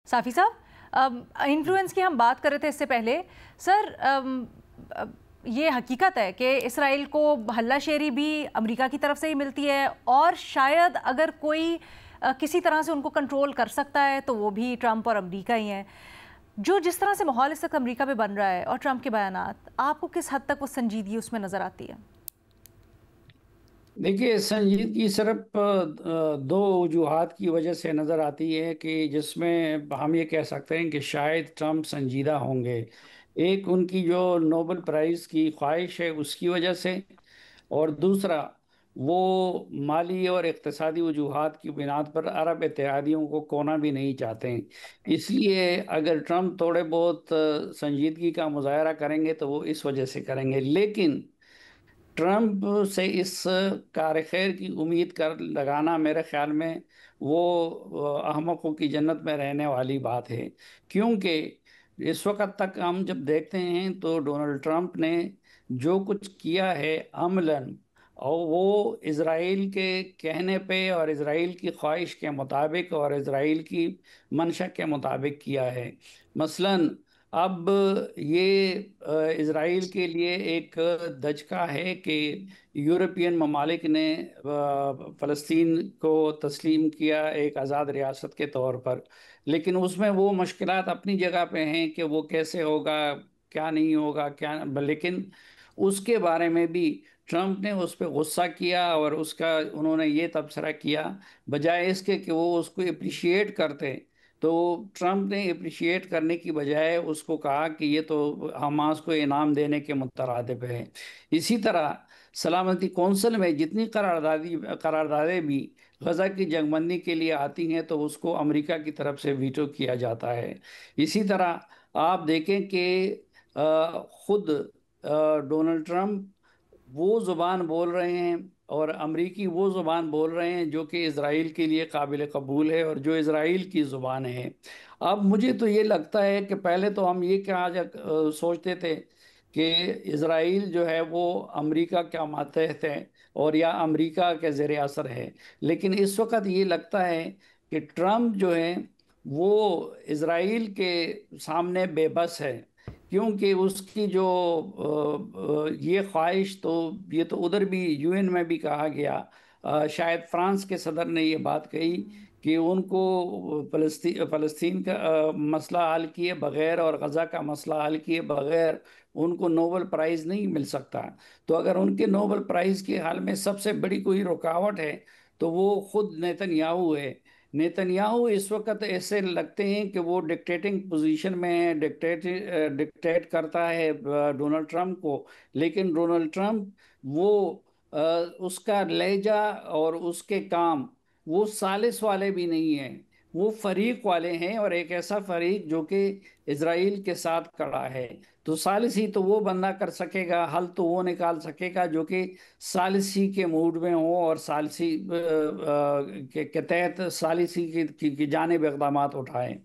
صافی صاحب، انفلوئنس کی ہم بات کر رہے تھے اس سے پہلے. سر، یہ حقیقت ہے کہ اسرائیل کو ہلہ شیری بھی امریکہ کی طرف سے ہی ملتی ہے، اور شاید اگر کوئی کسی طرح سے ان کو کنٹرول کر سکتا ہے تو وہ بھی ٹرمپ اور امریکہ ہی ہیں. جس طرح سے ماحول اس وقت امریکہ میں بن رہا ہے اور ٹرمپ کے بیانات، آپ کو کس حد تک وہ سنجیدگی اس میں نظر آتی ہے؟ دیکھیے، سنجیدگی صرف دو وجوہات کی وجہ سے نظر آتی ہے کہ جس میں ہم یہ کہہ سکتے ہیں کہ شاید ٹرمپ سنجیدہ ہوں گے. ایک ان کی جو نوبل پرائز کی خواہش ہے اس کی وجہ سے، اور دوسرا وہ مالی اور اقتصادی وجوہات کی بنیاد پر عرب اتحادیوں کو کونا بھی نہیں چاہتے ہیں. اس لیے اگر ٹرمپ تھوڑے بہت سنجیدگی کا مظاہرہ کریں گے تو وہ اس وجہ سے کریں گے. لیکن ٹرمپ سے اس کار خیر کی امید کر لگانا میرے خیال میں وہ احمقوں کی جنت میں رہنے والی بات ہے. کیونکہ اس وقت تک ہم جب دیکھتے ہیں تو ڈونلڈ ٹرمپ نے جو کچھ کیا ہے عملاً، اور وہ اسرائیل کے کہنے پہ اور اسرائیل کی خواہش کے مطابق اور اسرائیل کی منشا کے مطابق کیا ہے. مثلاً اب یہ اسرائیل کے لیے ایک دھچکا ہے کہ یورپین ممالک نے فلسطین کو تسلیم کیا ایک آزاد ریاست کے طور پر، لیکن اس میں وہ مشکلات اپنی جگہ پہ ہیں کہ وہ کیسے ہوگا، کیا نہیں ہوگا، کیا. لیکن اس کے بارے میں بھی ٹرمپ نے اس پہ غصہ کیا، اور انہوں نے یہ تبصرہ کیا بجائے اس کے کہ وہ اس کو اپریشیٹ کرتے. تو ٹرمپ نے اپریشیٹ کرنے کی بجائے اس کو کہا کہ یہ تو حماس کو انعام دینے کے مترادف ہے. اسی طرح سلامتی کونسل میں جتنی قراردادیں بھی غزہ کی جنگ بندی کے لیے آتی ہیں تو اس کو امریکہ کی طرف سے ویٹو کیا جاتا ہے. اسی طرح آپ دیکھیں کہ خود ڈونلڈ ٹرمپ وہ زبان بول رہے ہیں اور امریکی وہ زبان بول رہے ہیں جو کہ اسرائیل کے لیے قابل قبول ہے اور جو اسرائیل کی زبان ہے. اب مجھے تو یہ لگتا ہے کہ پہلے تو ہم یہ سوچتے تھے کہ اسرائیل جو ہے وہ امریکہ کا ماتحت ہے اور یا امریکہ کے زیر اثر ہے، لیکن اس وقت یہ لگتا ہے کہ ٹرمپ جو ہے وہ اسرائیل کے سامنے بے بس ہے. کیونکہ اس کی جو یہ خواہش، تو یہ تو ادھر بھی UN میں بھی کہا گیا، شاید فرانس کے صدر نے یہ بات کہی کہ ان کو فلسطین کا مسئلہ حل کیے بغیر اور غزہ کا مسئلہ حل کیے بغیر ان کو نوبل پرائز نہیں مل سکتا. تو اگر ان کے نوبل پرائز کے حل میں سب سے بڑی کوئی رکاوٹ ہے تو وہ خود نیتن یاہو ہے. نیتن یاہو اس وقت ایسے لگتے ہیں کہ وہ ڈکٹیٹنگ پوزیشن میں ڈکٹیٹ کرتا ہے ڈونلڈ ٹرمپ کو، لیکن ڈونلڈ ٹرمپ وہ اس کا لہجہ اور اس کے کام وہ سالس والے بھی نہیں ہیں، وہ فریق والے ہیں، اور ایک ایسا فریق جو کہ اسرائیل کے ساتھ کھڑا ہے. تو ثالثی تو وہ بندہ کر سکے گا، حل تو وہ نکال سکے گا جو کہ ثالثی کے موڈ میں ہو اور ثالثی کے تحت ثالثی کی جانب اقدامات اٹھائیں.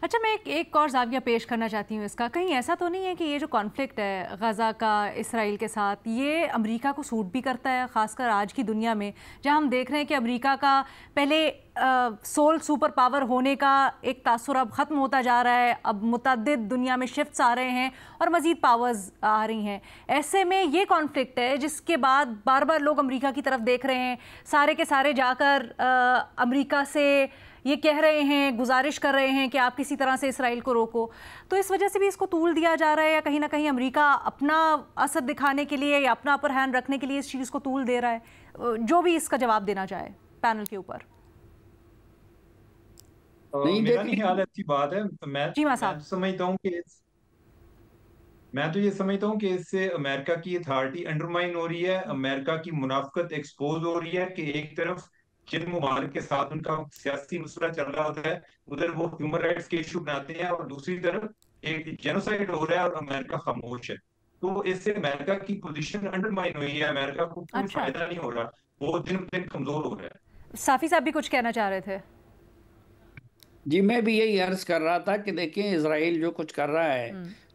اچھا، میں ایک اور زاویہ پیش کرنا چاہتی ہوں اس کا. کہیں ایسا تو نہیں ہے کہ یہ جو کانفلکٹ ہے غزہ کا اسرائیل کے ساتھ، یہ امریکہ کو سوٹ بھی کرتا ہے، خاص کر آج کی دنیا میں جہاں ہم دیکھ رہے ہیں کہ امریکہ کا پہلے سول سپر پاور ہونے کا ایک تاثر اب ختم ہوتا جا رہا ہے، اب متعدد دنیا میں شفٹس آ رہے ہیں اور مزید پاورز آ رہی ہیں. ایسے میں یہ کانفلکٹ ہے جس کے بعد بار بار لوگ امریکہ کی طرف دیکھ رہے ہیں، سارے کے سارے جا کر امریکہ سے یہ کہہ رہے ہیں، گزارش کر رہے ہیں کہ آپ کسی طرح سے اسرائیل کو روکو. تو اس وجہ سے بھی اس کو طول دیا جا رہا ہے، یا کہیں نہ کہیں امریکہ اپنا اثر دکھانے کے لیے یا اپنا اپر ہینڈ رکھنے کے لیے اس چیز کو طول دے رہا ہے؟ جو بھی اس کا جواب دینا چاہے پینل کے اوپر. میرا نہیں خیال اچھی بات ہے. میں تو یہ سمجھتا ہوں کہ اس سے امریکہ کی اتھارٹی انڈرمائن ہو رہی ہے، امریکہ کی منافقت ایکسپوز ہو رہی ہے کہ ایک طرف جن ممالک کے ساتھ ان کا سیاسی مسئلہ چل رہا ہوتا ہے ادھر وہ ہیومن رائٹس کے ایشو بناتے ہیں، اور دوسری طرف ایک جینوسائیڈ ہو رہا ہے اور امریکہ خاموش ہے. تو اس سے امریکہ کی پوزیشن انڈرمائن ہوئی ہے، امریکہ کو کوئی فائدہ نہیں ہو رہا، وہ دن دن کمزور ہو رہا ہے. صافی صاحب بھی کچھ کہنا چاہ رہے تھے. جی، میں بھی یہی عرض کر رہا تھا کہ دیکھیں اسرائیل جو کچھ کر رہا ہے